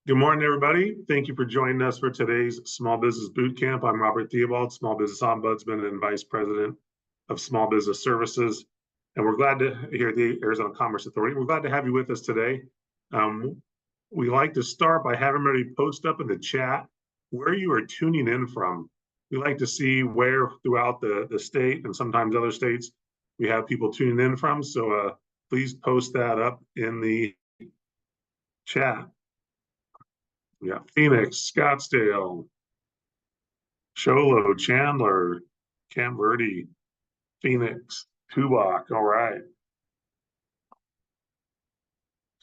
Good morning, everybody. Thank you for joining us for today's Small Business Boot Camp. I'm Robert Theobald, Small Business Ombudsman and Vice President of Small Business Services. And we're glad to hear the Arizona Commerce Authority. We're glad to have you with us today. We like to start by having everybody post up in the chat where you are tuning in from. We like to see where throughout the state and sometimes other states we have people tuning in from. So please post that up in the chat. We got Phoenix, Scottsdale, Sholo, Chandler, Camp Verde, Phoenix, Tubac. All right.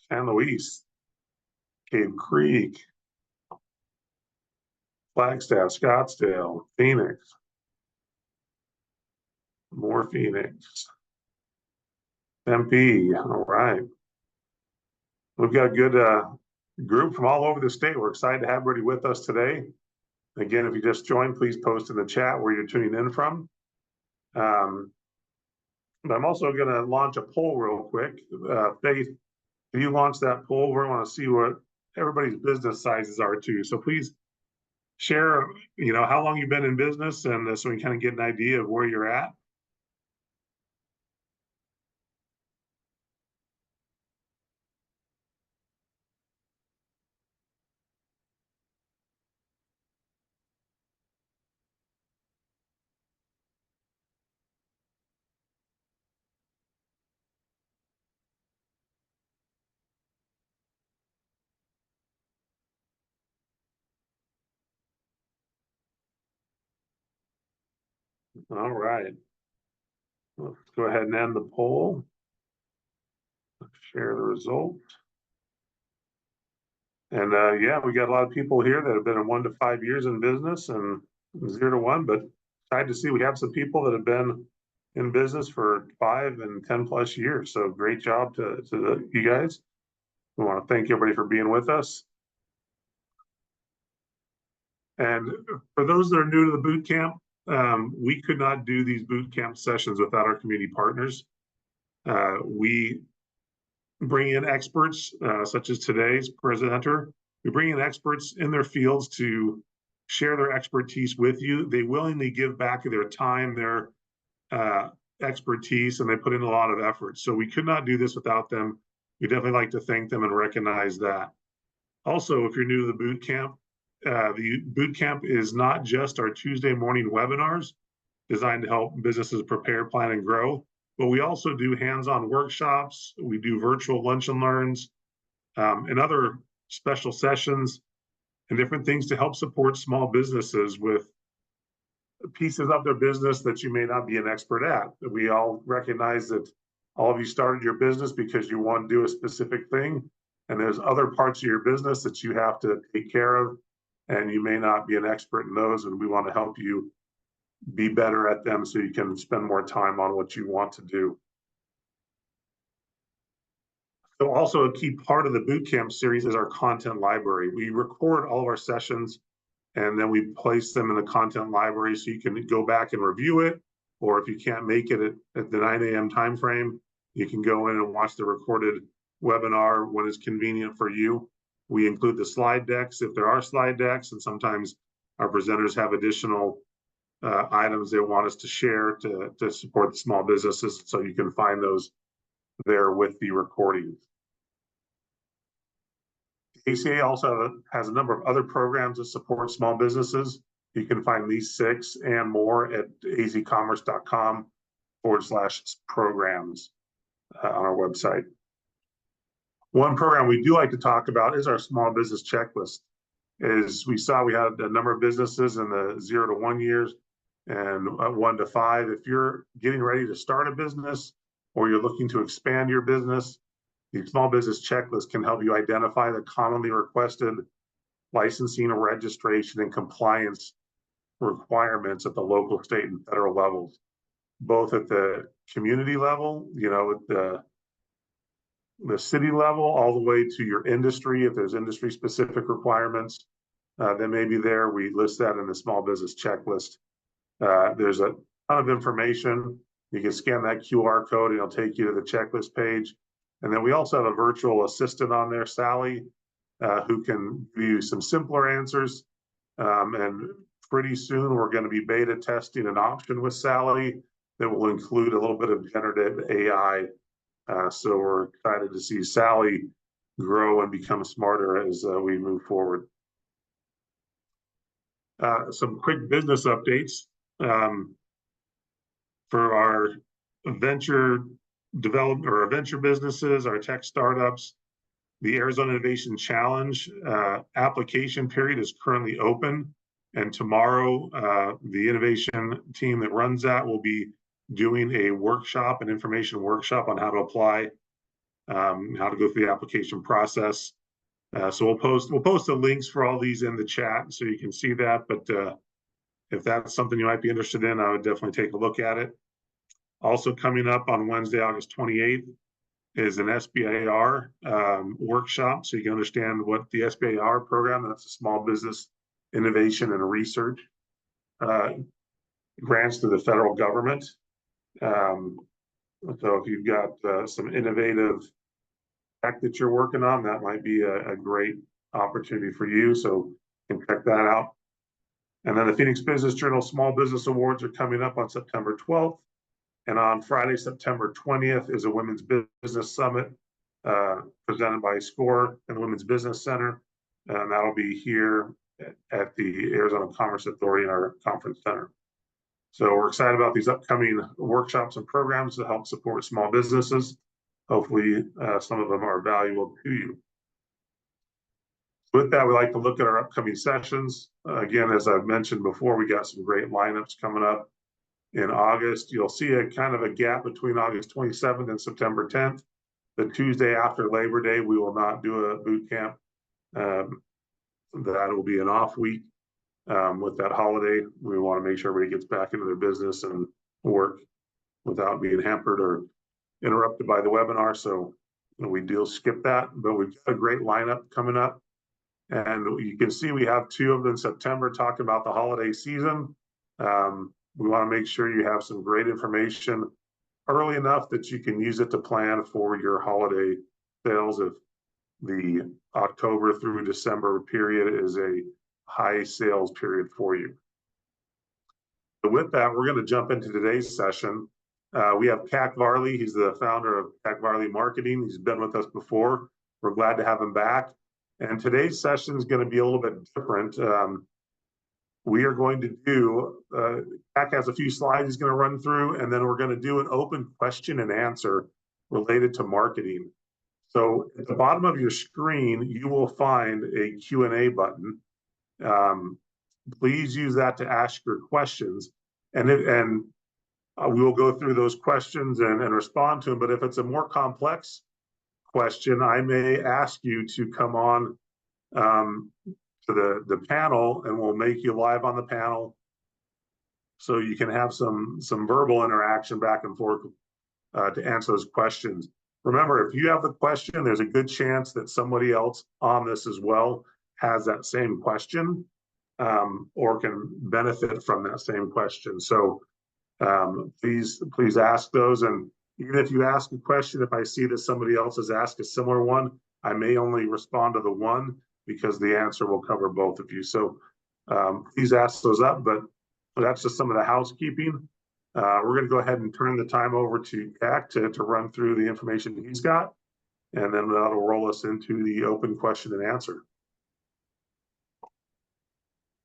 San Luis, Cave Creek, Flagstaff, Scottsdale, Phoenix, more Phoenix, Tempe. All right. We've got a good group from all over the state. We're excited to have everybody with us today. Again, if you just joined, please post in the chat where you're tuning in from. I'm also going to launch a poll real quick. Faith, if you launch that poll, we want to see what everybody's business sizes are too. So please share, how long you've been in business, and so we can kind of get an idea of where you're at. All right. Let's go ahead and end the poll. Let's share the result. And yeah, we got a lot of people here that have been in 1 to 5 years in business and 0 to 1, but excited to see we have some people that have been in business for 5 and 10 plus years. So great job to you guys. We want to thank everybody for being with us. And for those that are new to the boot camp, we could not do these boot camp sessions without our community partners. We bring in experts, such as today's presenter. We bring in experts in their fields to share their expertise with you. They willingly give back their time, their expertise, and they put in a lot of effort. So we could not do this without them. We definitely like to thank them and recognize that. Also, if you're new to the boot camp is not just our Tuesday morning webinars designed to help businesses prepare, plan, and grow, but we also do hands-on workshops. We do virtual lunch and learns, and other special sessions and different things to help support small businesses with pieces of their business that you may not be an expert at. We all recognize that all of you started your business because you want to do a specific thing, and there's other parts of your business that you have to take care of, and you may not be an expert in those, and we want to help you be better at them so you can spend more time on what you want to do. So also a key part of the bootcamp series is our content library. We record all of our sessions and then we place them in the content library so you can go back and review it, or if you can't make it at the 9 a.m. time frame, you can go in and watch the recorded webinar when it's convenient for you. We include the slide decks if there are slide decks, and sometimes our presenters have additional items they want us to share to support the small businesses, so you can find those there with the recordings. The ACA also has a number of other programs that support small businesses. You can find these 6 and more at azcommerce.com/programs on our website. One program we do like to talk about is our small business checklist. As we saw, we had a number of businesses in the 0 to 1 years and 1 to 5. If you're getting ready to start a business or you're looking to expand your business, the small business checklist can help you identify the commonly requested licensing, registration, and compliance requirements at the local, state, and federal levels, both at the community level, at the city level, all the way to your industry. If there's industry specific requirements that may be there, we list that in the small business checklist. There's a ton of information. You can scan that QR code and it'll take you to the checklist page. And then we also have a virtual assistant on there, Sally, who can give you some simpler answers. And pretty soon we're going to be beta testing an option with Sally that will include a little bit of generative AI. So we're excited to see Sally grow and become smarter as we move forward. Some quick business updates for our venture development or our venture businesses, our tech startups. The Arizona Innovation Challenge application period is currently open, and tomorrow the innovation team that runs that will be doing a workshop, an information workshop on how to apply, how to go through the application process. So we'll post the links for all these in the chat so you can see that. But if that's something you might be interested in, I would definitely take a look at it. Also coming up on Wednesday, August 28th, is an SBIR workshop, so you can understand what the SBIR program, that's a Small Business Innovation and Research, grants to the federal government. So if you've got some innovative tech that you're working on, that might be a great opportunity for you, so you can check that out. And then the Phoenix Business Journal Small Business Awards are coming up on September 12th. And on Friday, September 20th, is a Women's Business Summit presented by SCORE and the Women's Business Center. And that'll be here at the Arizona Commerce Authority in our conference center. So we're excited about these upcoming workshops and programs to help support small businesses. Hopefully, some of them are valuable to you. With that, we like to look at our upcoming sessions. Again, as I've mentioned before, we got some great lineups coming up. In August, you'll see a kind of a gap between August 27th and September 10th. The Tuesday after Labor Day, we will not do a boot camp. That will be an off week. With that holiday, we want to make sure everybody gets back into their business and work without being hampered or interrupted by the webinar. So we do skip that, but we've got a great lineup coming up. And you can see we have 2 of them in September talking about the holiday season. We want to make sure you have some great information early enough that you can use it to plan for your holiday sales if the October through December period is a high sales period for you. So with that, we're going to jump into today's session. We have Kak Varley. He's the founder of Kak Varley Marketing. He's been with us before. We're glad to have him back. And today's session is going to be a little bit different. We are going to do, Kak has a few slides he's going to run through, and then we're going to do an open question and answer related to marketing. So at the bottom of your screen, you will find a Q&A button. Please use that to ask your questions. And we will go through those questions and respond to them. But if it's a more complex question, I may ask you to come on to the panel, and we'll make you live on the panel so you can have some verbal interaction back and forth to answer those questions. Remember, if you have the question, there's a good chance that somebody else on this as well has that same question or can benefit from that same question. So please ask those. And even if you ask a question, if I see that somebody else has asked a similar one, I may only respond to the one because the answer will cover both of you. So please ask those up, but that's just some of the housekeeping. We're going to go ahead and turn the time over to Kak to run through the information he's got, and then that'll roll us into the open question and answer.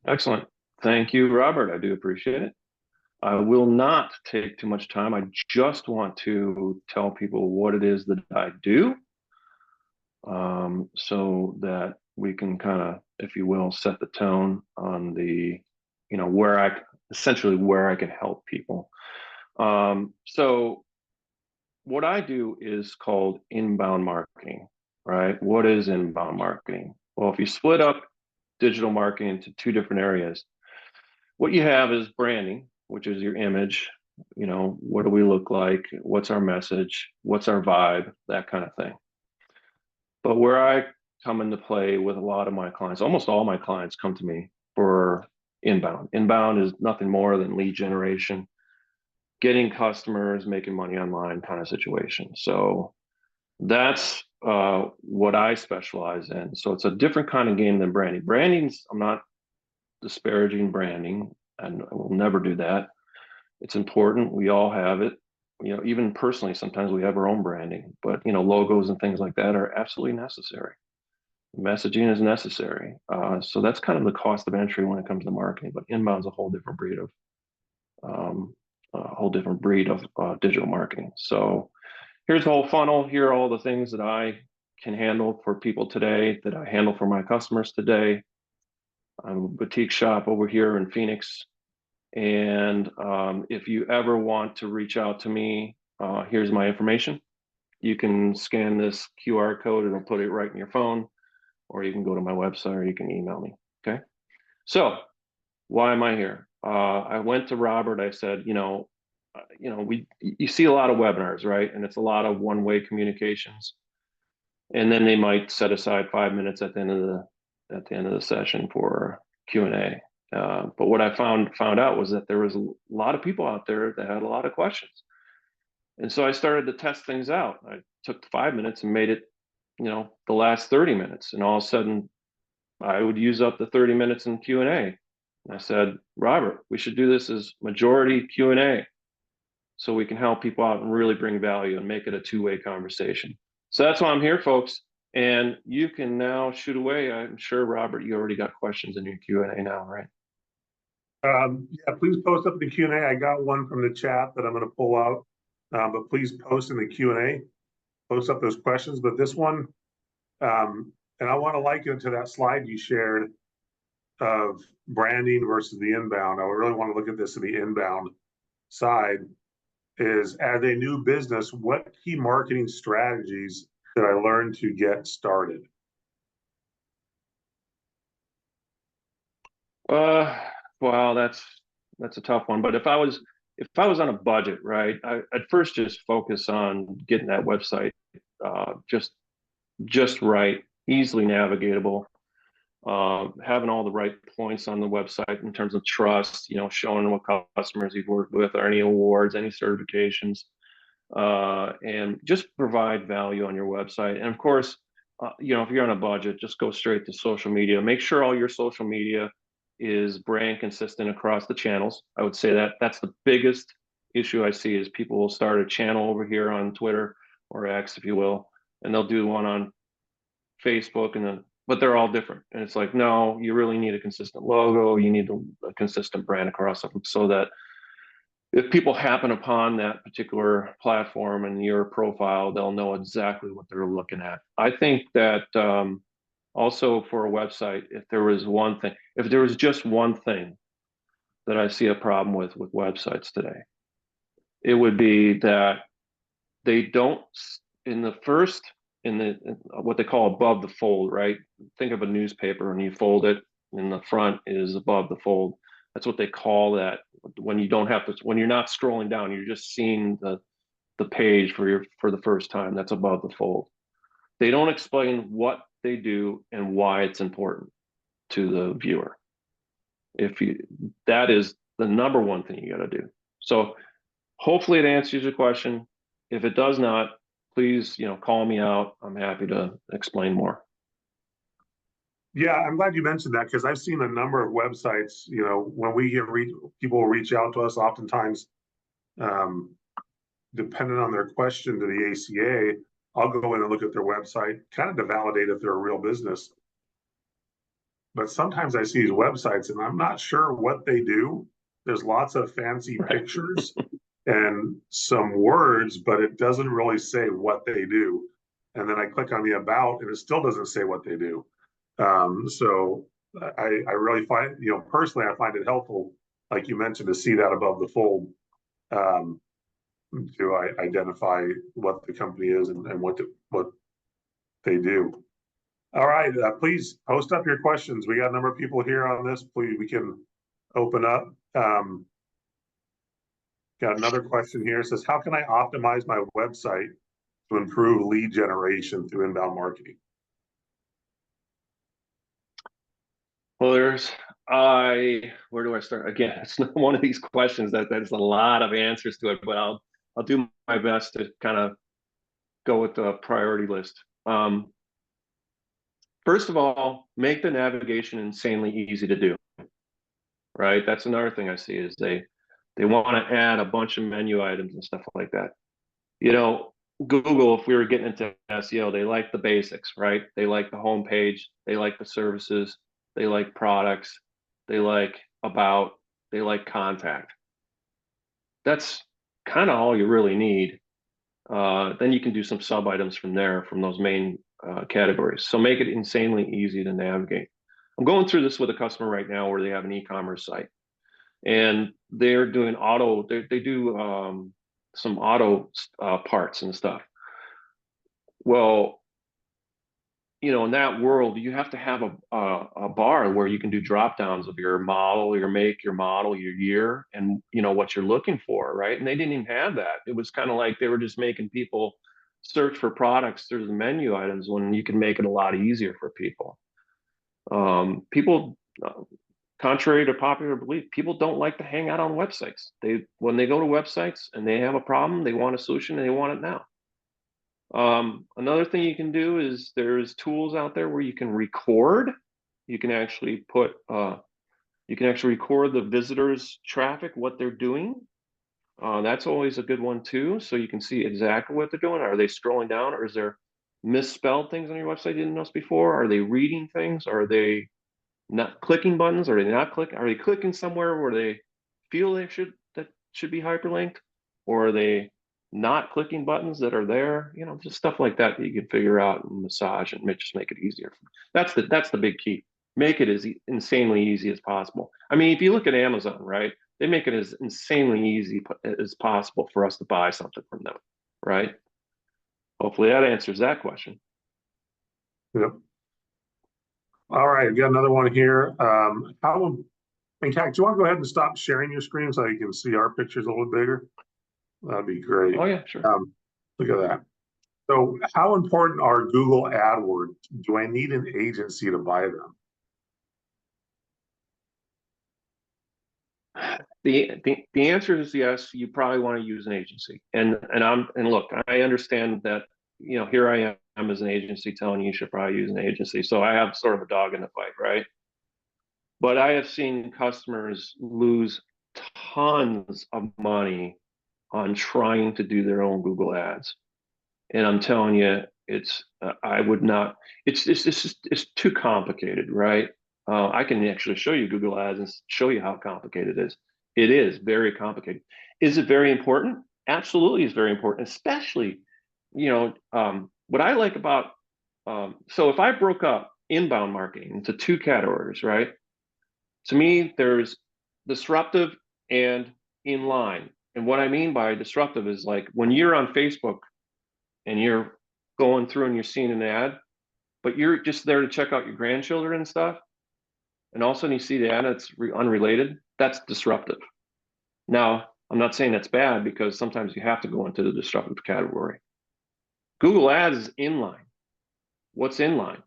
Excellent. Thank you, Robert. I do appreciate it. I will not take too much time. I just want to tell people what it is that I do, so that we can kind of, if you will, set the tone on the, essentially where I can help people. So what I do is called inbound marketing, right? What is inbound marketing? Well, if you split up digital marketing into 2 different areas, what you have is branding, which is your image. What do we look like? What's our message? What's our vibe? That kind of thing. But where I come into play with a lot of my clients, almost all my clients come to me for inbound. Inbound is nothing more than lead generation, getting customers, making money online kind of situation. So That's what I specialize in. So it's a different kind of game than branding. I'm not disparaging branding, and I will never do that. It's important. We all have it. Even personally, sometimes we have our own branding, but logos and things like that are absolutely necessary. Messaging is necessary. So that's kind of the cost of entry when it comes to marketing. But inbound is a whole different breed of digital marketing. So here's the whole funnel. Here are all the things that I can handle for people today, that I handle for my customers today. I'm a boutique shop over here in Phoenix. And if you ever want to reach out to me, here's my information. You can scan this QR code, it'll put it right in your phone, or you can go to my website, or you can email me. Okay. So why am I here? I went to Robert. I said, you see a lot of webinars, right? And it's a lot of one-way communications. And then they might set aside 5 minutes at the end of the session for Q&A. But what I found out was that there was a lot of people out there that had a lot of questions. And so I started to test things out. I took 5 minutes and made it, the last 30 minutes. And all of a sudden, I would use up the 30 minutes in Q&A. And I said, Robert, we should do this as majority Q&A so we can help people out and really bring value and make it a two-way conversation. So that's why I'm here, folks. And you can now shoot away. I'm sure, Robert, you already got questions in your Q&A now, right? Yeah, please post up the Q&A. I got one from the chat that I'm going to pull out, but please post in the Q&A, post up those questions. But this one, and I want to liken it to that slide you shared of branding versus the inbound. I really want to look at this in the inbound side. Is as a new business, what key marketing strategies did I learn to get started? Well, that's a tough one. But if I was on a budget, right, I'd first just focus on getting that website just right, easily navigatable, having all the right points on the website in terms of trust, showing what customers you've worked with, or any awards, any certifications, and just provide value on your website. And of course, if you're on a budget, just go straight to social media. Make sure all your social media is brand consistent across the channels. I would say that that's the biggest issue I see is people will start a channel over here on Twitter or X, if you will, and they'll do one on Facebook, but they're all different. And it's like, no, you really need a consistent logo. You need a consistent brand across them so that if people happen upon that particular platform and your profile, they'll know exactly what they're looking at. I think that also for a website, if there was just one thing that I see a problem with websites today, it would be that they don't, in what they call above the fold, right? Think of a newspaper and you fold it and the front is above the fold. That's what they call that. When you're not scrolling down, you're just seeing the page for the first time. That's above the fold. They don't explain what they do and why it's important to the viewer. That is the number one thing you got to do. So hopefully it answers your question. If it does not, please, call me out. I'm happy to explain more. Yeah, I'm glad you mentioned that because I've seen a number of websites, when we get people will reach out to us oftentimes, depending on their question to the ACA, I'll go in and look at their website kind of to validate if they're a real business. But sometimes I see these websites and I'm not sure what they do. There's lots of fancy pictures and some words, but it doesn't really say what they do. And then I click on the about and it still doesn't say what they do. So I really find, personally, I find it helpful, like you mentioned, to see that above the fold, to identify what the company is and what they do. All right, please post up your questions. We got a number of people here on this. Please, we can open up. Got another question here. It says, how can I optimize my website to improve lead generation through inbound marketing? Well, where do I start? Again, it's not one of these questions that there's a lot of answers to it, but I'll do my best to kind of go with the priority list. First of all, make the navigation insanely easy to do, right? That's another thing I see is they want to add a bunch of menu items and stuff like that. You know, Google, if we were getting into SEO, they like the basics, right? They like the homepage, they like the services, they like products, they like about, they like contact. That's kind of all you really need. Then you can do some sub items from there, from those main categories. So make it insanely easy to navigate. I'm going through this with a customer right now where they have an e-commerce site and they're doing they do some auto parts and stuff. Well, you know, in that world, you have to have a bar where you can do drop downs of your model, your make, your model, your year, and you know what you're looking for, right? And they didn't even have that. It was kind of like they were just making people search for products through the menu items when you can make it a lot easier for people. People, contrary to popular belief, people don't like to hang out on websites. When they go to websites and they have a problem, they want a solution and they want it now. Another thing you can do is there's tools out there where you can record. You can actually record the visitors' traffic, what they're doing. That's always a good one too. So you can see exactly what they're doing. Are they scrolling down, or is there misspelled things on your website you didn't notice before? Are they reading things? Are they not clicking buttons? Are they not clicking? Are they clicking somewhere where they feel that should be hyperlinked? Or are they not clicking buttons that are there? You know, just stuff like that you can figure out and massage and just make it easier. That's the big key. Make it as insanely easy as possible. I mean, if you look at Amazon, right? They make it as insanely easy as possible for us to buy something from them, right? Hopefully that answers that question. Yep. All right, we got another one here. And Kat, do you want to go ahead and stop sharing your screen so you can see our pictures a little bigger? That'd be great. Oh yeah, sure. Look at that. So how important are Google AdWords? Do I need an agency to buy them? The answer is yes. You probably want to use an agency, and look, I understand that, you know, here I am as an agency telling you should probably use an agency, so I have sort of a dog in the fight, right? But I have seen customers lose tons of money on trying to do their own Google ads, and I'm telling you, I would not. It's too complicated, right? I can actually show you Google Ads and show you how complicated it is. It is very complicated. Is it very important? Absolutely, it's very important. Especially, you know, what I like about so if I broke up inbound marketing into two categories, right? To me, there's disruptive and inline. And what I mean by disruptive is like when you're on Facebook and you're going through and you're seeing an ad, but you're just there to check out your grandchildren and stuff, and all of a sudden you see the ad that's unrelated, that's disruptive. Now, I'm not saying that's bad because sometimes you have to go into the disruptive category. Google Ads is inline. What's inline?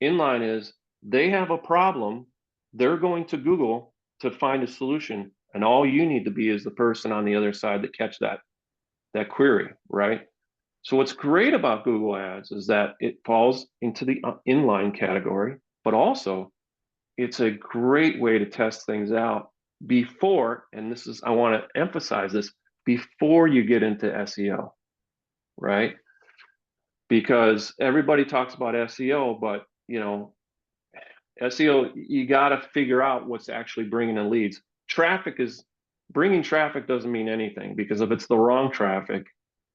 Inline is they have a problem. They're going to Google to find a solution, and all you need to be is the person on the other side that catch that query, right? So what's great about Google Ads is that it falls into the inline category, but also it's a great way to test things out before, and this is, I want to emphasize this, before you get into SEO, right? Because everybody talks about SEO, but you know, SEO, you got to figure out what's actually bringing in leads. Bringing traffic doesn't mean anything because if it's the wrong traffic,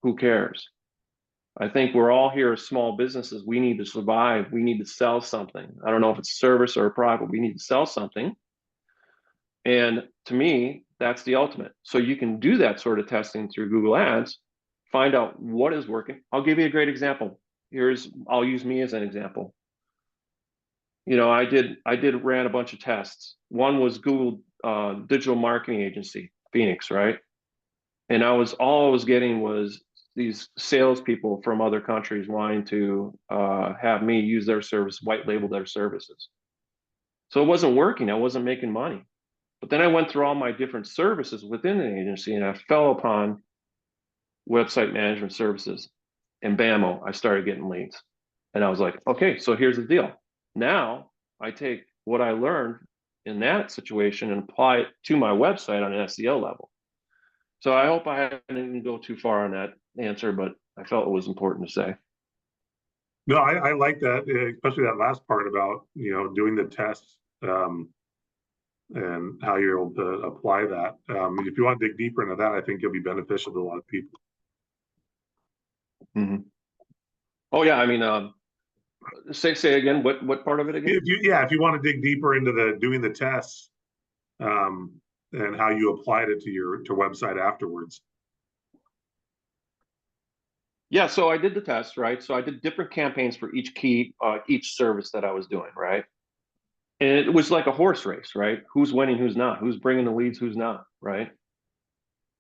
who cares? I think we're all here as small businesses. We need to survive. We need to sell something. I don't know if it's a service or a product, but we need to sell something. And to me, that's the ultimate. So you can do that sort of testing through Google Ads, find out what is working. I'll give you a great example. I'll use me as an example. You know, I ran a bunch of tests. One was Google digital marketing agency, Phoenix, right? And all I was getting was these salespeople from other countries wanting to have me use their service, white label their services. So it wasn't working. I wasn't making money. But then I went through all my different services within the agency and I fell upon website management services. and bammo, I started getting leads. And I was like, okay, so here's the deal. Now I take what I learned in that situation and apply it to my website on an SEO level. So I hope I didn't go too far on that answer, but I felt it was important to say. No, I like that, especially that last part about, doing the tests, and how you're able to apply that. If you want to dig deeper into that, I think it'll be beneficial to a lot of people. Mm-hmm. Oh yeah, I mean, say again. What part of it again? If you want to dig deeper into doing the tests, and how you applied it to your website afterwards. Yeah, so I did the test, right? So I did different campaigns for each service that I was doing, right? And it was like a horse race, right? Who's winning, who's not, who's bringing the leads, who's not, right?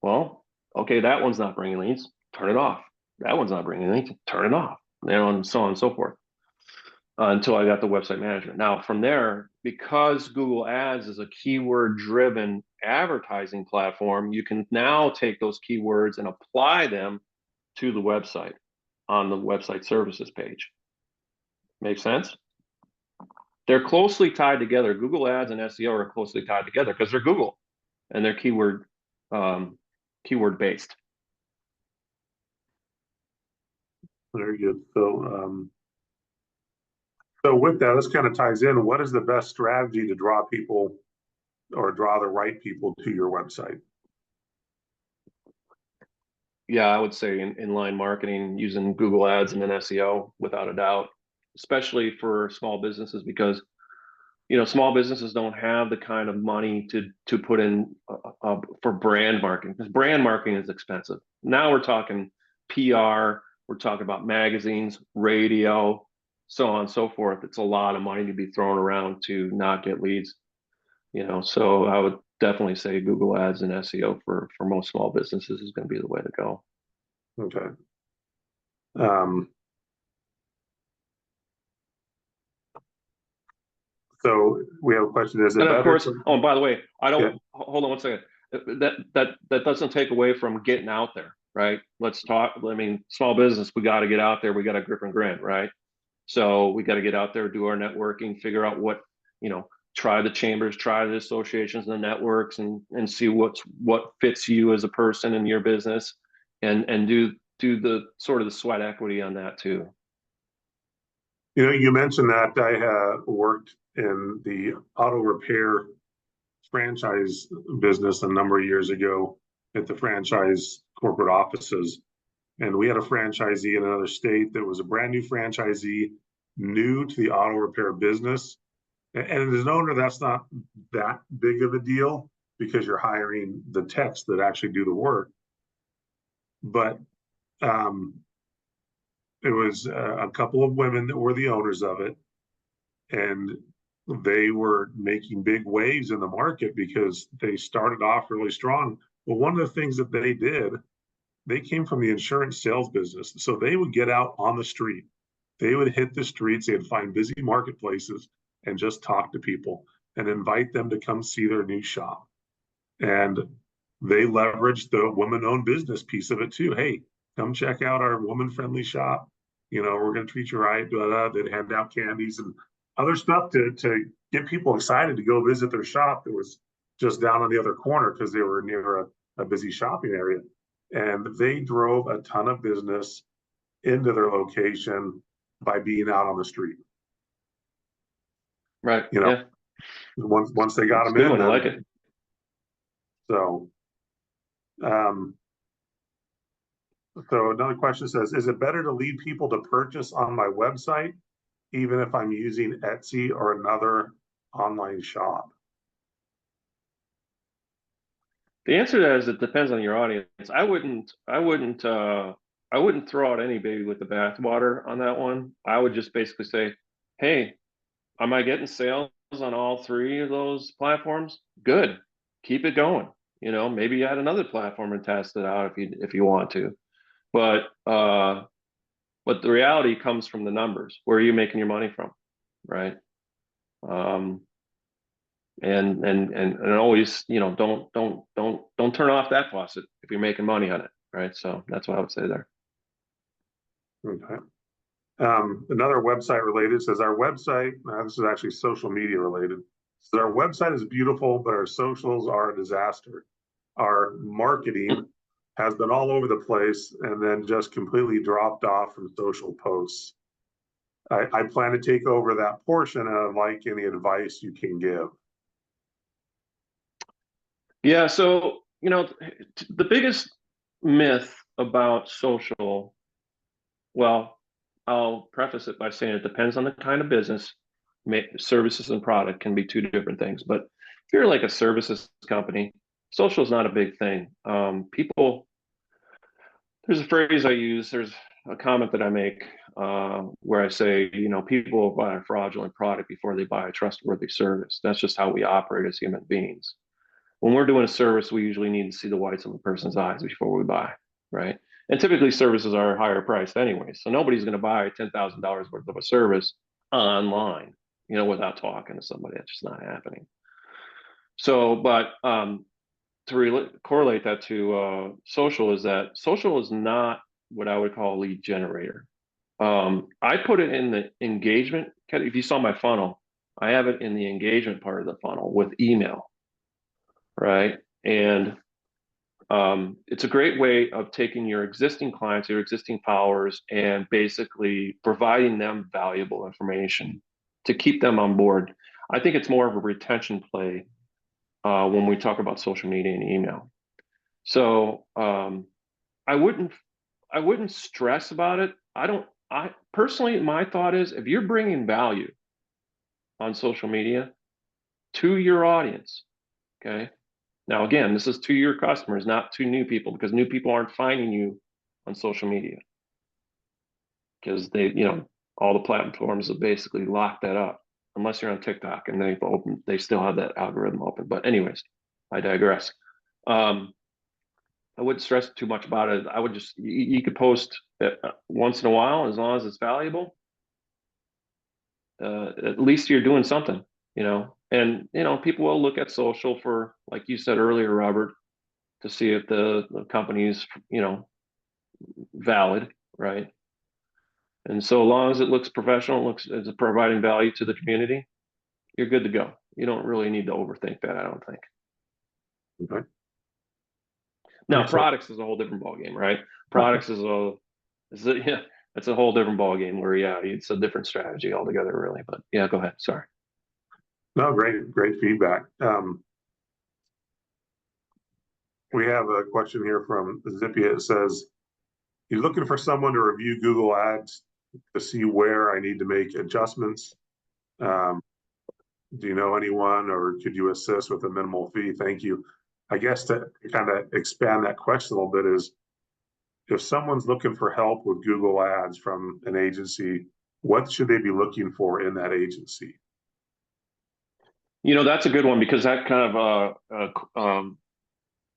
Well, okay, that one's not bringing leads, turn it off. That one's not bringing leads, turn it off, and so on and so forth. Until I got the website management. Now, from there, because Google Ads is a keyword driven advertising platform, you can now take those keywords and apply them to the website on the website services page. Make sense? They're closely tied together. Google Ads and SEO are closely tied together because they're Google and they're keyword based. Very good. So with that, this kind of ties in. What is the best strategy to draw people or draw the right people to your website? Yeah, I would say inline marketing using Google Ads and then SEO without a doubt, especially for small businesses because small businesses don't have the kind of money to put in for brand marketing because brand marketing is expensive. Now we're talking PR, we're talking about magazines, radio, so on and so forth. It's a lot of money to be thrown around to not get leads. So I would definitely say Google Ads and SEO for most small businesses is going to be the way to go. Okay. So we have a question. Is it And of better? course, oh, and by the way, I don't Yeah. hold on one second. That doesn't take away from getting out there, right? Let's talk. I mean, small business, we got to get out there. We got to grip and grin, right? So we got to get out there, do our networking, figure out try the chambers, try the associations and the networks, and see what fits you as a person in your business, and do the sort of the sweat equity on that too. You mentioned that I worked in the auto repair franchise business a number of years ago at the franchise corporate offices. And we had a franchisee in another state that was a brand new franchisee, new to the auto repair business. And as an owner, that's not that big of a deal because you're hiring the techs that actually do the work. But it was a couple of women that were the owners of it. And they were making big waves in the market because they started off really strong. But one of the things that they did, they came from the insurance sales business. So they would get out on the street. They would hit the streets, they'd find busy marketplaces and just talk to people and invite them to come see their new shop. And they leveraged the woman-owned business piece of it too. Hey, come check out our woman-friendly shop. We're going to treat you right. They'd hand out candies and other stuff to get people excited to go visit their shop that was just down on the other corner because they were near a busy shopping area. And they drove a ton of business into their location by being out on the street. Right. Yeah. Once they got It's them good in, I like it. So, so another question says, is it better to lead people to purchase on my website, even if I'm using Etsy or another online shop? The answer to that is it depends on your audience. I wouldn't throw out any baby with the bathwater on that one. I would just basically say, hey, am I getting sales on all three of those platforms? Good. Keep it going. Maybe add another platform and test it out if you want to. But the reality comes from the numbers. Where are you making your money from? Right. And always, don't turn off that faucet if you're making money on it. Right. So that's what I would say there. Okay. Another website related says our website, this is actually social media related. Says our website is beautiful, but our socials are a disaster. Our marketing has been all over the place and then just completely dropped off from social posts. I plan to take over that portion and I'd like any advice you can give. Yeah, so the biggest myth about social, well, I'll preface it by saying it depends on the kind of business. Services and product can be two different things, but if you're like a services company, social is not a big thing. People, there's a phrase I use, there's a comment that I make where I say, people will buy a fraudulent product before they buy a trustworthy service. That's just how we operate as human beings. When we're doing a service, we usually need to see the whites of a person's eyes before we buy, right? And typically services are higher priced anyway. So nobody's going to buy $10,000 worth of a service online, without talking to somebody. That's just not happening. So, but to correlate that to social is that social is not what I would call a lead generator. I put it in the engagement. If you saw my funnel, I have it in the engagement part of the funnel with email, right? And it's a great way of taking your existing clients, your existing followers, and basically providing them valuable information to keep them on board. I think it's more of a retention play when we talk about social media and email. So I wouldn't stress about it. I personally, my thought is if you're bringing value on social media to your audience, okay. Now, again, this is to your customers, not to new people, because new people aren't finding you on social media because all the platforms have basically locked that up, unless you're on TikTok and they still have that algorithm open. But anyways, I digress. I wouldn't stress too much about it. I would just, you could post once in a while, as long as it's valuable. At least you're doing something, and people will look at social for, like you said earlier, Robert, to see if the company's valid, right? And so long as it looks professional, looks as providing value to the community, you're good to go. You don't really need to overthink that, I don't think. Okay. Now, products is a whole different ballgame, right? Products it's a whole different ballgame where, it's a different strategy altogether, really. But yeah, go ahead. Sorry. No, great feedback. We have a question here from Zippia. It says, "You're looking for someone to review Google Ads to see where I need to make adjustments. Do you know anyone, or could you assist with a minimal fee? Thank you." I guess to kind of expand that question a little bit is, if someone's looking for help with Google Ads from an agency, what should they be looking for in that agency? That's a good one, because that kind of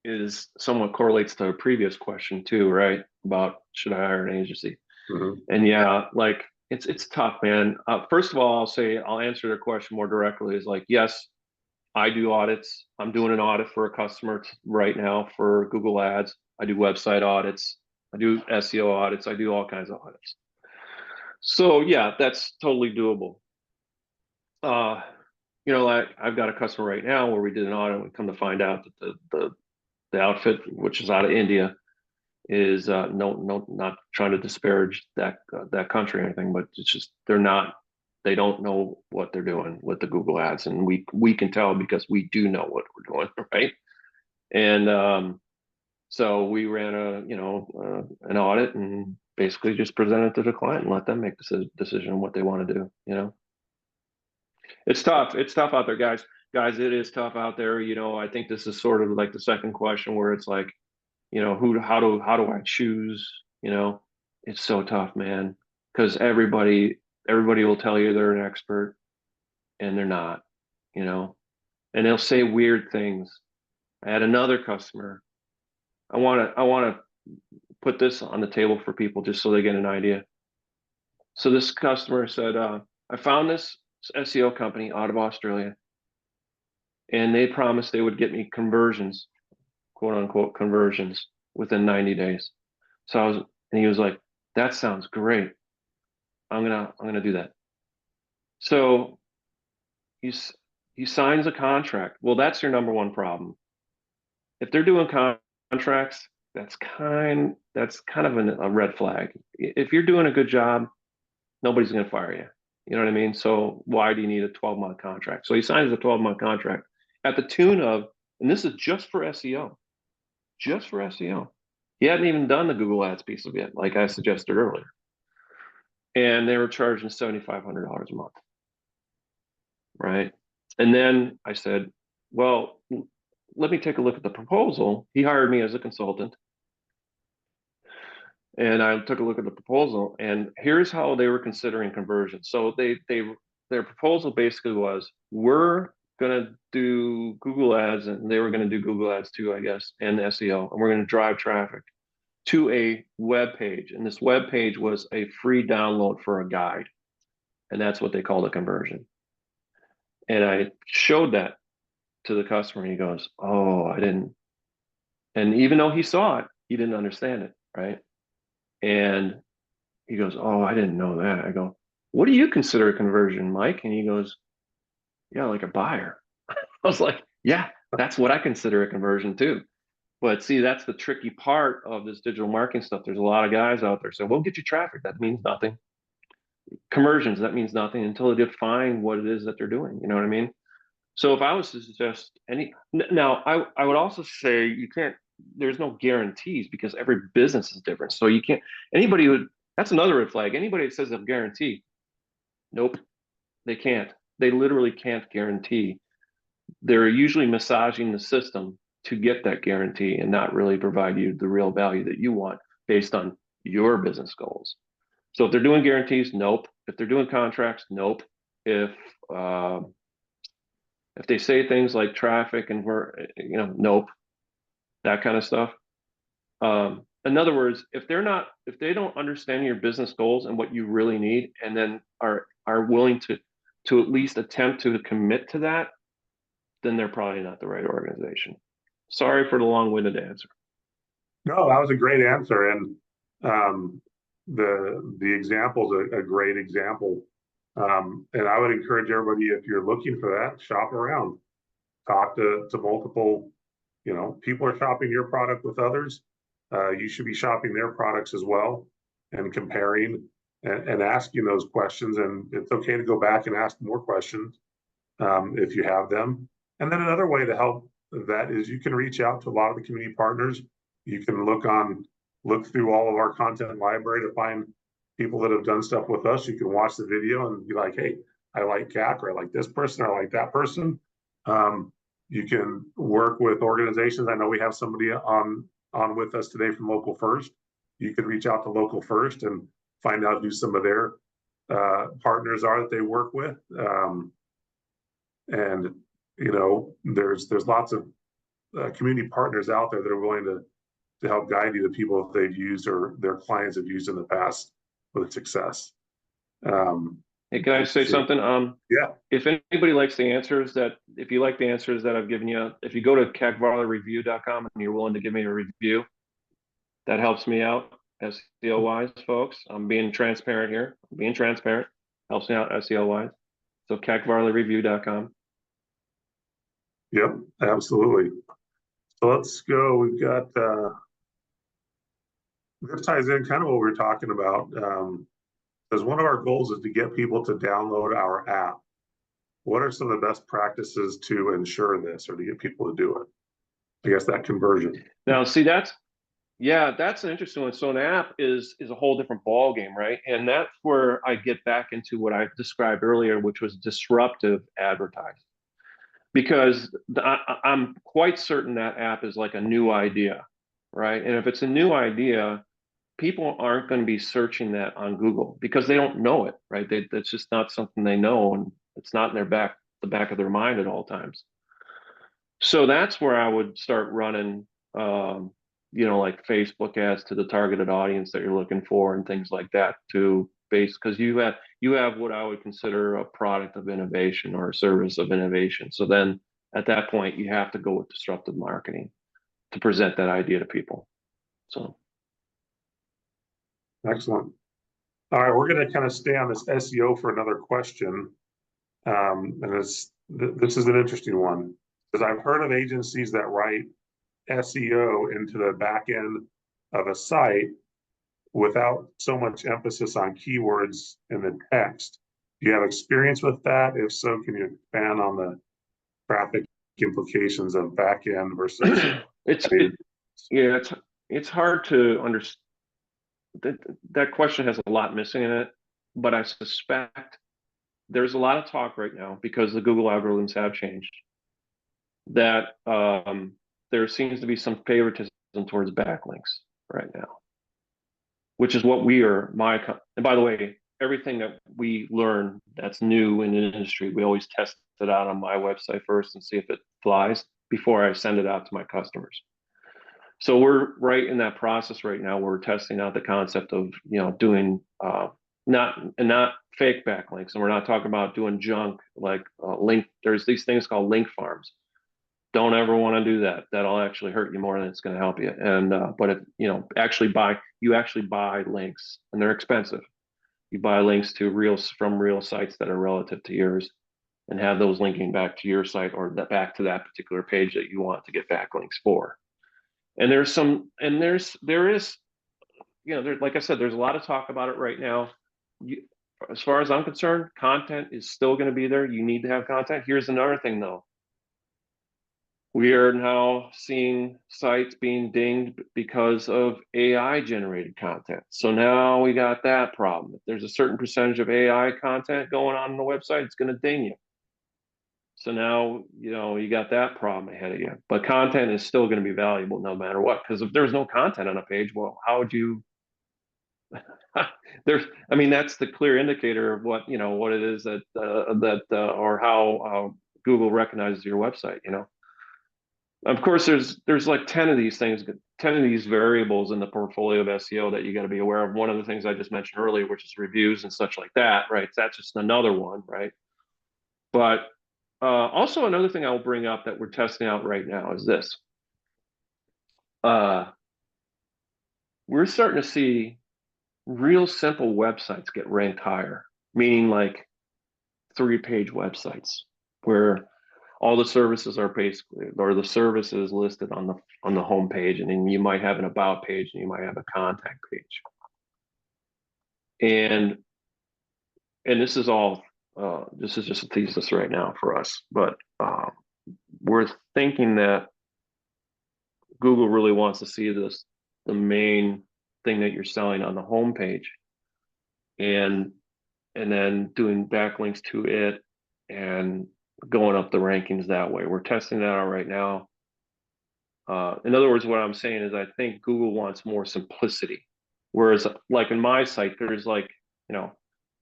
is somewhat correlates to a previous question too, right? About should I hire an agency? Mm-hmm. And yeah, like it's tough, man. First of all, I'll answer the question more directly. Is like, yes, I do audits. I'm doing an audit for a customer right now for Google Ads. I do website audits. I do SEO audits. I do all kinds of audits. So yeah, that's totally doable. Like I've got a customer right now where we did an audit and we come to find out that the outfit, which is out of India, is not trying to disparage that country or anything, but it's just they don't know what they're doing with the Google Ads, and we can tell because we do know what we're doing, right? And so we ran an audit and basically just presented it to the client and let them make the decision on what they want to do. It's tough. It's tough out there, guys. Guys, it is tough out there. I think this is sort of like the second question where it's like, how do I choose? It's so tough, man, because everybody will tell you they're an expert and they're not, and they'll say weird things. I had another customer. I want to put this on the table for people just so they get an idea. So this customer said, I found this SEO company out of Australia, and they promised they would get me conversions, quote unquote conversions, within 90 days. And he was like, That sounds great. I'm gonna do that. So he signs a contract. Well, that's your number one problem. If they're doing contracts, that's kind of a red flag. If you're doing a good job, nobody's going to fire you. You know what I mean? So why do you need a 12-month contract? So he signs a 12-month contract at the tune of, and this is just for SEO, just for SEO. He hadn't even done the Google Ads piece of it, like I suggested earlier. And they were charging $7,500 a month, right? And then I said, well, let me take a look at the proposal. He hired me as a consultant. And I took a look at the proposal, and here's how they were considering conversion. So their proposal basically was, we're gonna do Google Ads, and they were gonna do Google Ads too, I guess, and SEO, and we're gonna drive traffic to a web page. And this web page was a free download for a guide. And that's what they called a conversion. And I showed that to the customer, and he goes, oh, I didn't. And even though he saw it, he didn't understand it, right? And he goes, oh, I didn't know that. I go, what do you consider a conversion, Mike? And he goes, yeah, like a buyer. I was like, yeah, that's what I consider a conversion too. But see, that's the tricky part of this digital marketing stuff. There's a lot of guys out there saying, we'll get you traffic. That means nothing. Conversions, that means nothing until they define what it is that they're doing. You know what I mean? So if I was to suggest now I would also say you can't, there's no guarantees because every business is different. So you can't, anybody would, that's another red flag. Anybody that says they'll guarantee, nope, they can't. They literally can't guarantee. They're usually massaging the system to get that guarantee and not really provide you the real value that you want based on your business goals. So if they're doing guarantees, nope. If they're doing contracts, nope. If they say things like traffic and where, nope, that kind of stuff. In other words, if they don't understand your business goals and what you really need, and then are willing to at least attempt to commit to that, then they're probably not the right organization. Sorry for the long-winded answer. No, that was a great answer, and the example's a great example. And I would encourage everybody, if you're looking for that, shop around, talk to multiple, people are shopping your product with others. You should be shopping their products as well and comparing and asking those questions. And it's okay to go back and ask more questions if you have them. And then another way to help that is you can reach out to a lot of the community partners. You can look through all of our content library to find people that have done stuff with us. You can watch the video and be like, hey, I like CAC, or I like this person, or I like that person. You can work with organizations. I know we have somebody on with us today from Local First. You can reach out to Local First and find out who some of their partners are that they work with. And there's lots of community partners out there that are willing to help guide you to people that they've used or their clients have used in the past with success. Hey, can I say something? Yeah. If anybody likes the answers if you like the answers that I've given you, if you go to cacvarlerreview.com and you're willing to give me a review, that helps me out SEO wise, folks. I'm being transparent here. I'm being transparent. Helps me out SEO wise. So cacvarlerreview.com. Yep, absolutely. So let's go. We've got this ties in kind of what we were talking about. Because one of our goals is to get people to download our app. What are some of the best practices to ensure this, or to get people to do it? I guess that conversion. Now, see, that's an interesting one. So an app is a whole different ball game, right? And that's where I get back into what I described earlier, which was disruptive advertising. Because I'm quite certain that app is like a new idea, right? And if it's a new idea, people aren't going to be searching that on Google because they don't know it, right? That's just not something they know, and it's not in the back of their mind at all times. So that's where I would start running, like Facebook ads to the targeted audience that you're looking for and things like that to base, because you have what I would consider a product of innovation or a service of innovation. So then at that point, you have to go with disruptive marketing to present that idea to people. So. Excellent. All right, we're going to kind of stay on this SEO for another question. And this is an interesting one because I've heard of agencies that write SEO into the back end of a site without so much emphasis on keywords in the text. Do you have experience with that? If so, can you expand on the traffic implications of back end versus yeah, it's hard to understand. That question has a lot missing in it, but I suspect there's a lot of talk right now because the Google algorithms have changed that there seems to be some favoritism towards backlinks right now, which is what we are. And by the way, everything that we learn that's new in the industry, we always test it out on my website first and see if it flies before I send it out to my customers. So we're right in that process right now. We're testing out the concept of doing not fake backlinks, and we're not talking about doing junk like link. There's these things called link farms. Don't ever want to do that. That'll actually hurt you more than it's going to help you. And but if you actually buy links, and they're expensive. You buy links to from real sites that are relative to yours, and have those linking back to your site or back to that particular page that you want to get backlinks for. And there is, like I said, there's a lot of talk about it right now. As far as I'm concerned, content is still going to be there. You need to have content. Here's another thing though. We are now seeing sites being dinged because of AI generated content. So now we got that problem. If there's a certain percentage of AI content going on the website, it's going to ding you. So now, you got that problem ahead of you, but content is still going to be valuable no matter what. Because if there's no content on a page, well, how would you, that's the clear indicator of what it is that or how Google recognizes your website, Of course, there's like 10 of these things, 10 of these variables in the portfolio of SEO that you got to be aware of. One of the things I just mentioned earlier, which is reviews and such like that, right? That's just another one, right? But also, another thing I'll bring up that we're testing out right now is this. We're starting to see real simple websites get ranked higher, meaning like 3-page websites where all the services are basically, or the services listed on the home page, and then you might have an about page and you might have a contact page. And this is all this is just a thesis right now for us, but we're thinking that Google really wants to see the main thing that you're selling on the home page, and then doing backlinks to it and going up the rankings that way. We're testing that out right now. In other words, what I'm saying is I think Google wants more simplicity. Whereas like in my site, there's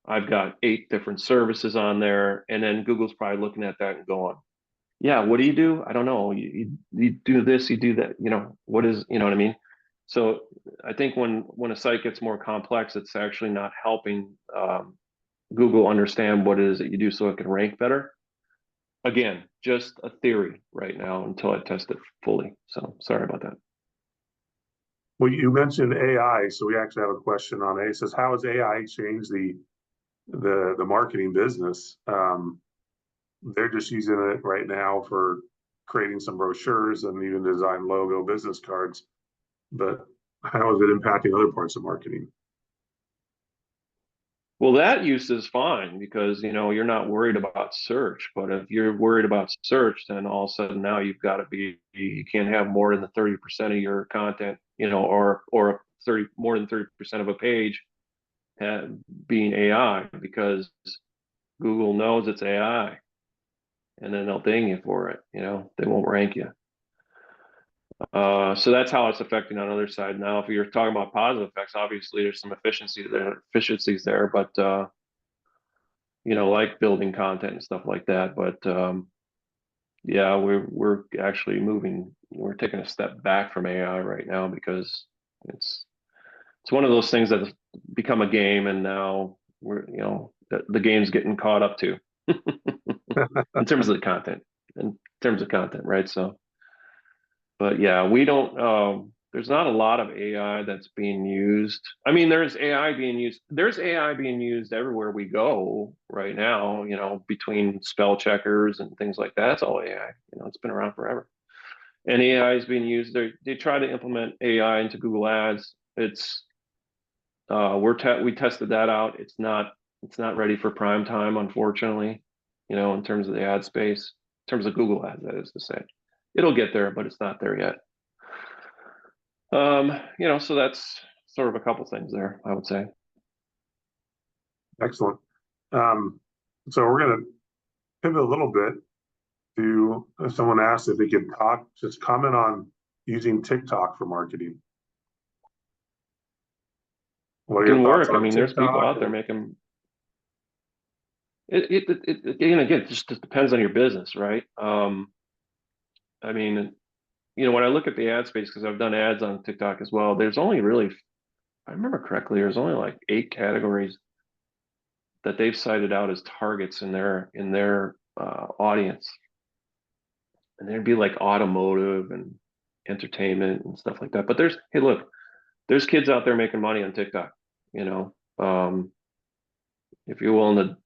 I've got 8 different services on there, and then Google's probably looking at that and going, yeah, what do you do? I don't know. You do this, you do that, what is, what I mean? So I think when a site gets more complex, it's actually not helping Google understand what it is that you do so it can rank better. Again, just a theory right now until I test it fully. So sorry about that. Well, you mentioned AI, so we actually have a question on it. It says, how has AI changed the marketing business? They're just using it right now for creating some brochures and even design logo business cards. But how is it impacting other parts of marketing? Well, that use is fine because you're not worried about search. But if you're worried about search, then all of a sudden now you can't have more than 30% of your content, or more than 30% of a page being AI, because Google knows it's AI, and then they'll ding you for it. They won't rank you. So that's how it's affecting on the other side. Now, if you're talking about positive effects, obviously there's some efficiencies there, but like building content and stuff like that. But yeah, we're actually we're taking a step back from AI right now because it's one of those things that has become a game, and now we're the game's getting caught up to in terms of the content, right? So. But yeah, we don't. there's not a lot of AI that's being used. I mean, there's AI being used. There's AI being used everywhere we go right now, between spell checkers and things like that. That's all AI. It's been around forever. And AI is being used. They try to implement AI into Google Ads. We tested that out. It's not ready for prime time, unfortunately, in terms of the ad space, in terms of Google Ads, that is to say. It'll get there, but it's not there yet. So that's sort of a couple things there, I would say. Excellent. So we're going to pivot a little bit to, if someone asked if they could just comment on using TikTok for marketing. What are It can your thoughts work. I on mean, there's people TikTok out there making it again, it just depends on your business, right? I mean, when I look at the ad space, because I've done ads on TikTok as well, there's only really, if I remember correctly, there's only like 8 categories that they've cited out as targets in their audience, and there'd be like automotive and entertainment and stuff like that. But hey, look, there's kids out there making money on TikTok. If you're willing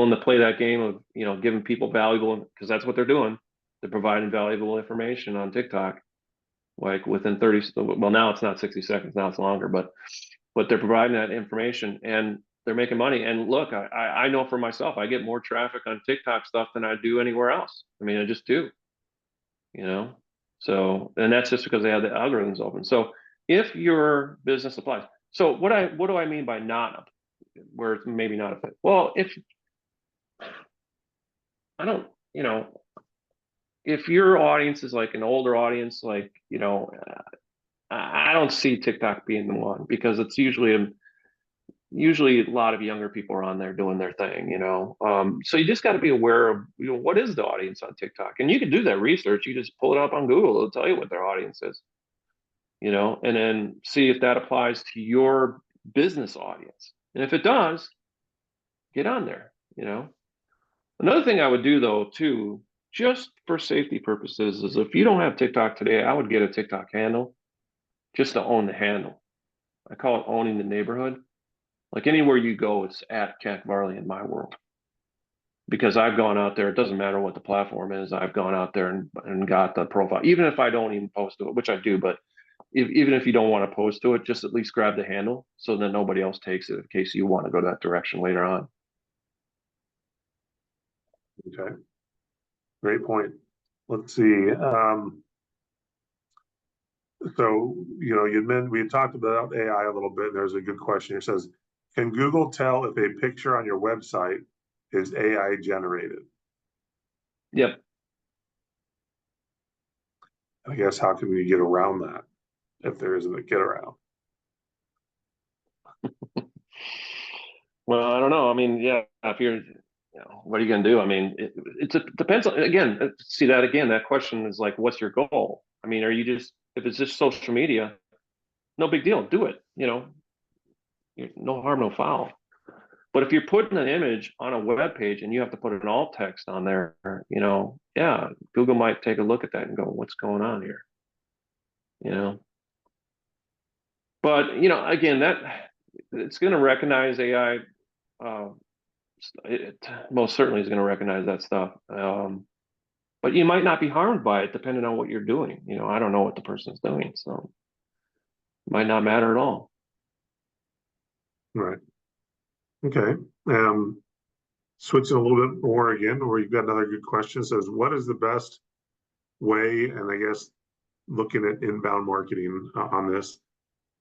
to play that game of giving people valuable, because that's what they're doing, they're providing valuable information on TikTok, like within 30. Well, now it's not 60 seconds, now it's longer, but they're providing that information and they're making money. And look, I know for myself, I get more traffic on TikTok stuff than I do anywhere else. I mean, I just do. So, and that's just because they have the algorithms open. So if your business applies, so what do I mean by not, where it's maybe not a fit? Well, if I don't, if your audience is like an older audience, like, I don't see TikTok being the one, because it's usually a lot of younger people are on there doing their thing, so you just got to be aware of, what is the audience on TikTok? And you can do that research. You just pull it up on Google. It'll tell you what their audience is, and then see if that applies to your business audience. And if it does, get on there. Another thing I would do, though, too, just for safety purposes, is if you don't have TikTok today, I would get a TikTok handle just to own the handle. I call it owning the neighborhood. Like anywhere you go, it's at Jack Varley in my world. Because I've gone out there, it doesn't matter what the platform is, I've gone out there and got the profile, even if I don't even post to it, which I do, but even if you don't want to post to it, just at least grab the handle so that nobody else takes it in case you want to go that direction later on. Okay, great point. Let's see. So, we had talked about AI a little bit, and there's a good question. It says, can Google tell if a picture on your website is AI generated? Yep. I guess, how can we get around that, if there isn't a get around? Well, I don't know. I mean, yeah, if you're, what are you going to do? I mean, it depends on, again, see that again, that question is like, what's your goal? I mean, if it's just social media, no big deal, do it, no harm, no foul. But if you're putting an image on a web page and you have to put an alt text on there, yeah, Google might take a look at that and go, what's going on here? But, again, that it's going to recognize AI. It most certainly is going to recognize that stuff. But you might not be harmed by it depending on what you're doing. I don't know what the person's doing, so it might not matter at all. Right. Okay. Switching a little bit more again, where you've got another good question. It says, what is the best way, and I guess looking at inbound marketing on this,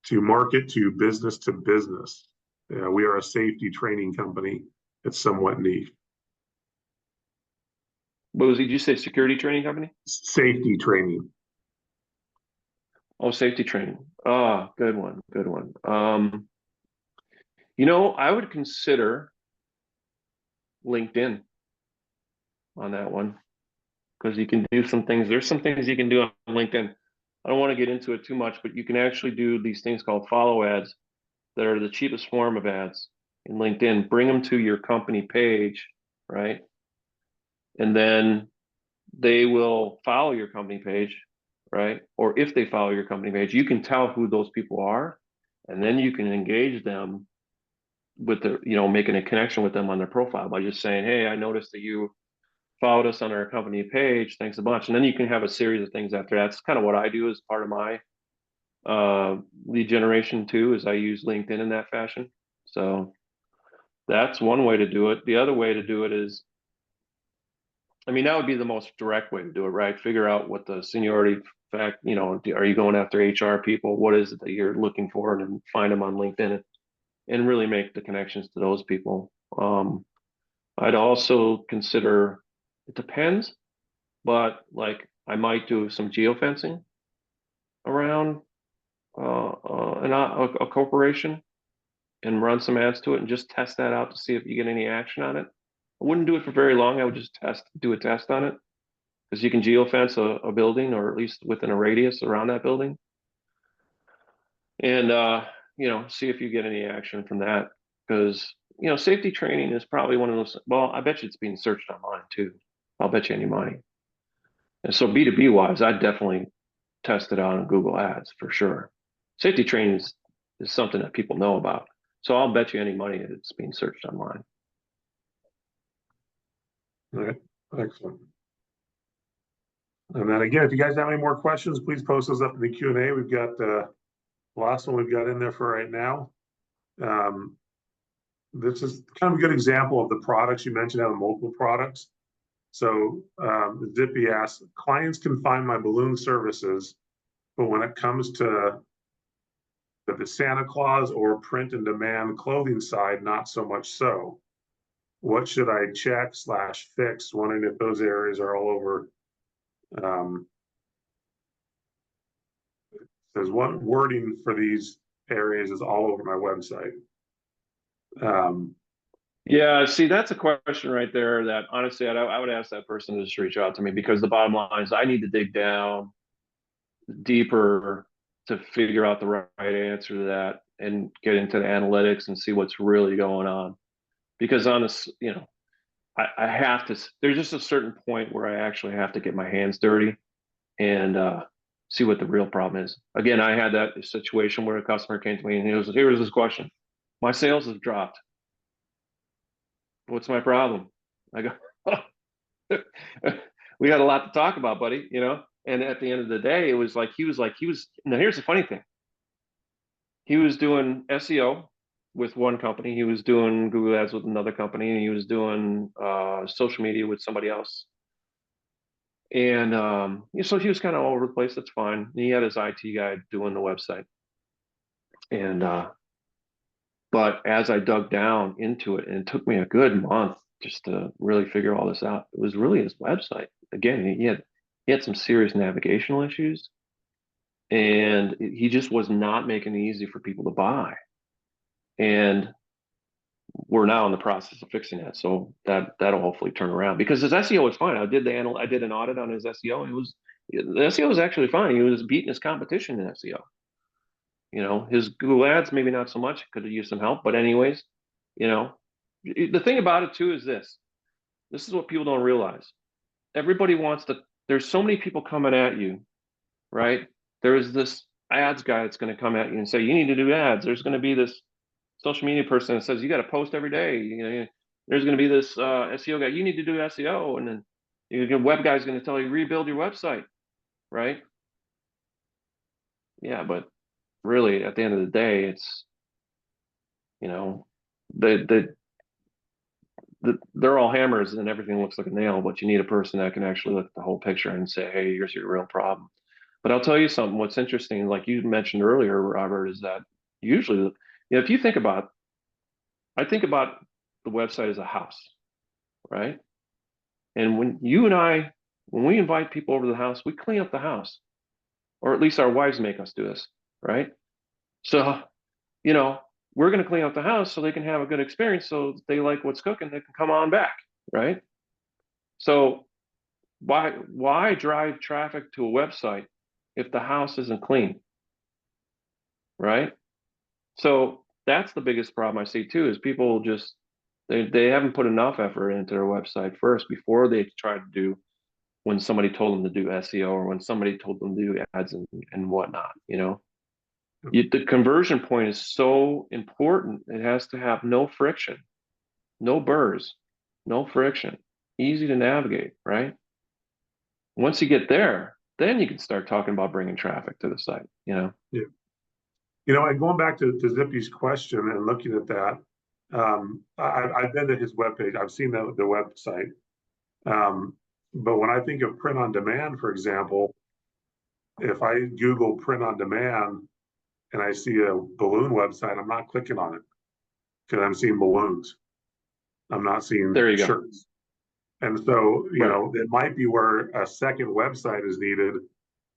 to market to business? We are a safety training company. It's somewhat niche. Did you say security training company? Safety training. Oh, safety training. Good one. Good one. I would consider LinkedIn on that one, because you can do some things. There's some things you can do on LinkedIn. I don't want to get into it too much, but you can actually do these things called follow ads that are the cheapest form of ads in LinkedIn. Bring them to your company page, right? And then they will follow your company page. right? Or if they follow your company page, you can tell who those people are, and then you can engage them with the, making a connection with them on their profile by just saying, hey, I noticed that you followed us on our company page. Thanks a bunch. And then you can have a series of things after that. That's kind of what I do as part of my lead generation too, is I use LinkedIn in that fashion. So that's one way to do it. The other way to do it is, I mean, that would be the most direct way to do it, right? Figure out what the seniority fact, are you going after HR people? What is it that you're looking for? And then find them on LinkedIn and really make the connections to those people. I'd also consider, it depends, but like I might do some geofencing around a corporation and run some ads to it and just test that out to see if you get any action on it. I wouldn't do it for very long. I would just do a test on it, because you can geofence a building, or at least within a radius around that building, and see if you get any action from that. Because safety training is probably one of those. Well, I bet you it's being searched online too. I'll bet you any money. And so B2B wise, I definitely test it on Google Ads for sure. Safety training is something that people know about. So I'll bet you any money that it's being searched online. All right, excellent. And then again, if you guys have any more questions, please post those up in the Q&A. We've got the last one we've got in there for right now. This is kind of a good example of the products you mentioned, having multiple products. So Zippy asks, clients can find my balloon services, but when it comes to the Santa Claus or print and demand clothing side, not so much so. What should I check / fix? Wondering if those areas are all over. There's one wording for these areas is all over my website. Yeah, see, that's a question right there that honestly, I would ask that person to just reach out to me, because the bottom line is I need to dig down deeper to figure out the right answer to that and get into the analytics and see what's really going on. Because I have to, there's just a certain point where I actually have to get my hands dirty and see what the real problem is. Again, I had that situation where a customer came to me and here was this question: my sales have dropped. What's my problem? I go, oh, we had a lot to talk about, buddy, And at the end of the day, it was like, now here's the funny thing. He was doing SEO with one company, he was doing Google Ads with another company, and he was doing social media with somebody else. And so he was kind of all over the place. That's fine. He had his IT guy doing the website. And but as I dug down into it, and it took me a good month just to really figure all this out, it was really his website. Again, he had some serious navigational issues, and he just was not making it easy for people to buy. And we're now in the process of fixing that, so that'll hopefully turn around, because his SEO was fine. I did an audit on his SEO. The SEO was actually fine. He was beating his competition in SEO. His Google Ads maybe not so much. Could have used some help, but anyways, the thing about it too is this. This is what people don't realize. Everybody wants to. There's so many people coming at you, right? There is this ads guy that's going to come at you and say you need to do ads. There's going to be this social media person that says you got to post every day. There's going to be this SEO guy. You need to do SEO, and then your web guy's going to tell you rebuild your website, right? Yeah, but really, at the end of the day, it's they're all hammers and everything looks like a nail, but you need a person that can actually look at the whole picture and say, hey, here's your real problem. But I'll tell you something. What's interesting, like you mentioned earlier, Robert, is that usually, if you think about, I think about the website as a house, right? And when we invite people over to the house, we clean up the house, or at least our wives make us do this, right? So, we're going to clean up the house so they can have a good experience. So they like what's cooking, they can come on back, right? So why drive traffic to a website if the house isn't clean, right? So that's the biggest problem I see too, is people just they haven't put enough effort into their website first before they try to do when somebody told them to do SEO or when somebody told them to do ads and whatnot, you know. The conversion point is so important. It has to have no friction, no burrs, no friction, easy to navigate, right? Once you get there, then you can start talking about bringing traffic to the site, you know? Yeah. And going back to Zippy's question and looking at that, I've been to his webpage. I've seen the website. But when I think of print on demand, for example, if I Google print on demand and I see a balloon website, I'm not clicking on it because I'm seeing balloons. I'm not seeing There you go. shirts. And so, Right. it might be where a second website is needed.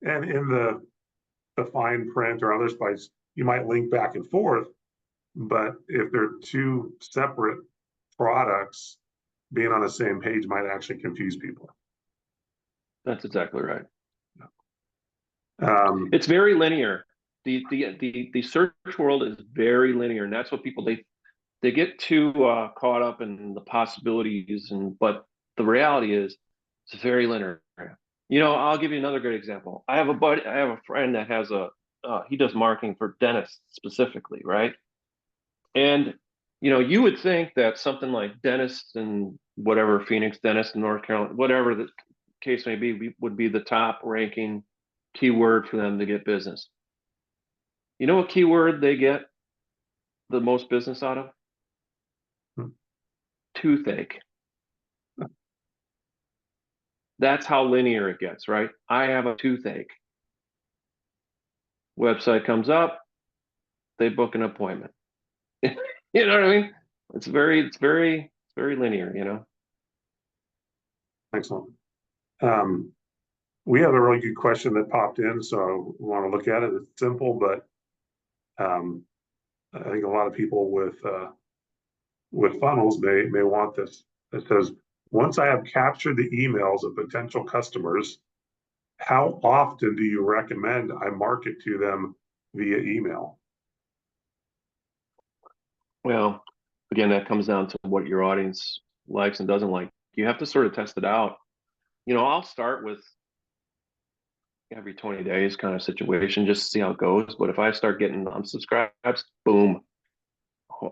And in the fine print or other sites, you might link back and forth. But if they're two separate products, being on the same page might actually confuse people. That's exactly right. Um, It's very linear. The search world is very linear, and that's what people they get too caught up in the possibilities, but the reality is it's very linear. You know, I'll give you another great example. I have a friend that has he does marketing for dentists specifically, right? And you know, you would think that something like dentists and whatever Phoenix dentist in North Carolina, whatever the case may be, would be the top ranking keyword for them to get business. You know what keyword they get the most business out of? hmm, Toothache. That's how linear it gets, right? I have a toothache. Website comes up, they book an appointment. You know what I mean? It's very linear, you know. excellent. Um, we have a really good question that popped in, so we want to look at it. It's simple, but I think a lot of people with funnels may want this. It says, once I have captured the emails of potential customers, how often do you recommend I market to them via email? Well, again, that comes down to what your audience likes and doesn't like. You have to sort of test it out. You know, I'll start with every 20 days kind of situation just to see how it goes. But if I start getting unsubscribes, boom,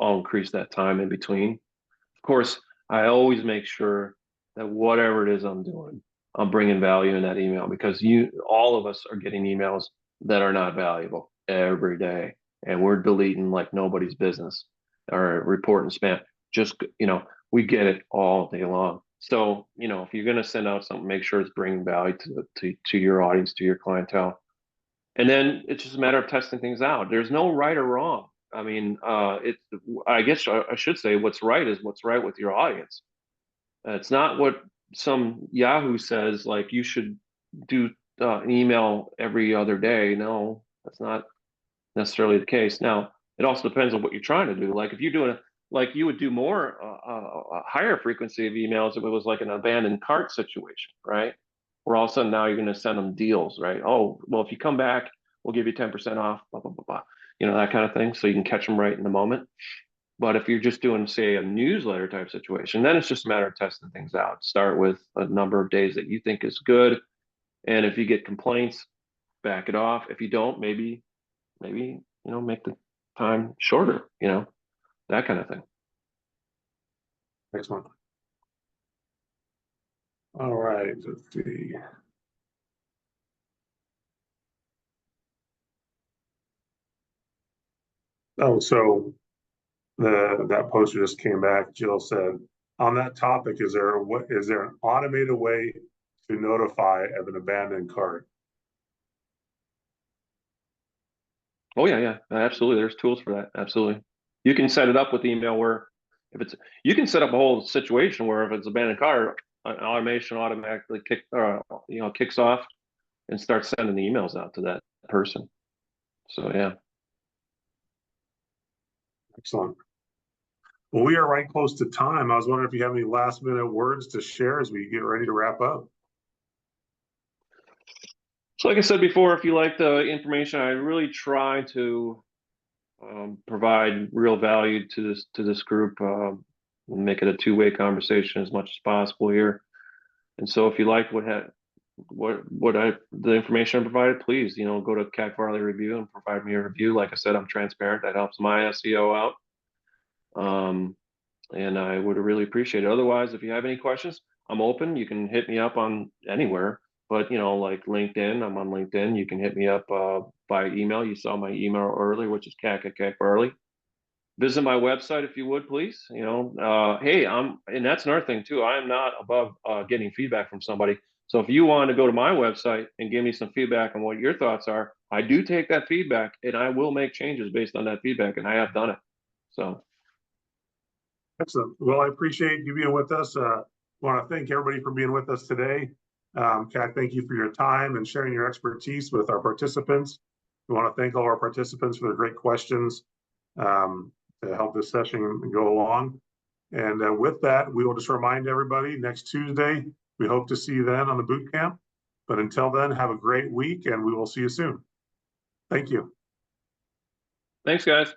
I'll increase that time in between. Of course, I always make sure that whatever it is I'm doing, I'm bringing value in that email because all of us are getting emails that are not valuable every day. And we're deleting like nobody's business or reporting spam. Just, you know, we get it all day long. So, you know, if you're going to send out something, make sure it's bringing value to your audience, to your clientele. And then it's just a matter of testing things out. There's no right or wrong. I mean, I guess I should say what's right is what's right with your audience. It's not what some Yahoo says, like you should do an email every other day. No, that's not necessarily the case. Now, it also depends on what you're trying to do. Like if you're doing like you would do more a higher frequency of emails if it was like an abandoned cart situation, right? Where all of a sudden now you're going to send them deals, right? Oh, well, if you come back, we'll give you 10% off, blah, blah, blah, blah. You know, that kind of thing. So you can catch them right in the moment. But if you're just doing, say, a newsletter type situation, then it's just a matter of testing things out. Start with a number of days that you think is good. And if you get complaints, back it off. If you don't, maybe, you know, make the time shorter, you know, that kind of thing. Excellent. All right, let's see. Oh, so that poster just came back. Jill said, on that topic, is there an automated way to notify of an abandoned cart? Oh yeah, yeah, absolutely. There's tools for that. Absolutely. You can set it up with email where if it's you can set up a whole situation where if it's abandoned cart, an automation automatically kicks off and starts sending the emails out to that person. So yeah. Excellent. Well, we are right close to time. I was wondering if you have any last minute words to share as we get ready to wrap up. So like I said before, if you like the information, I really try to provide real value to this group, make it a two-way conversation as much as possible here. And so if you like the information I provided, please, go to CAC Farley Review and provide me a review. Like I said, I'm transparent. That helps my SEO out. And I would really appreciate it. Otherwise, if you have any questions, I'm open. You can hit me up on anywhere, but like LinkedIn, I'm on LinkedIn. You can hit me up by email. You saw my email earlier, which is CAC@CAC Farley. Visit my website if you would, please. Hey, and that's another thing too. I am not above getting feedback from somebody. So if you want to go to my website and give me some feedback on what your thoughts are, I do take that feedback and I will make changes based on that feedback, and I have done it. So. Excellent. Well, I appreciate you being with us. Want to thank everybody for being with us today. CAC, thank you for your time and sharing your expertise with our participants. We want to thank all our participants for their great questions to help this session go along. And with that, we will just remind everybody next Tuesday, we hope to see you then on the boot camp. But until then, have a great week and we will see you soon. Thank you. Thanks, guys.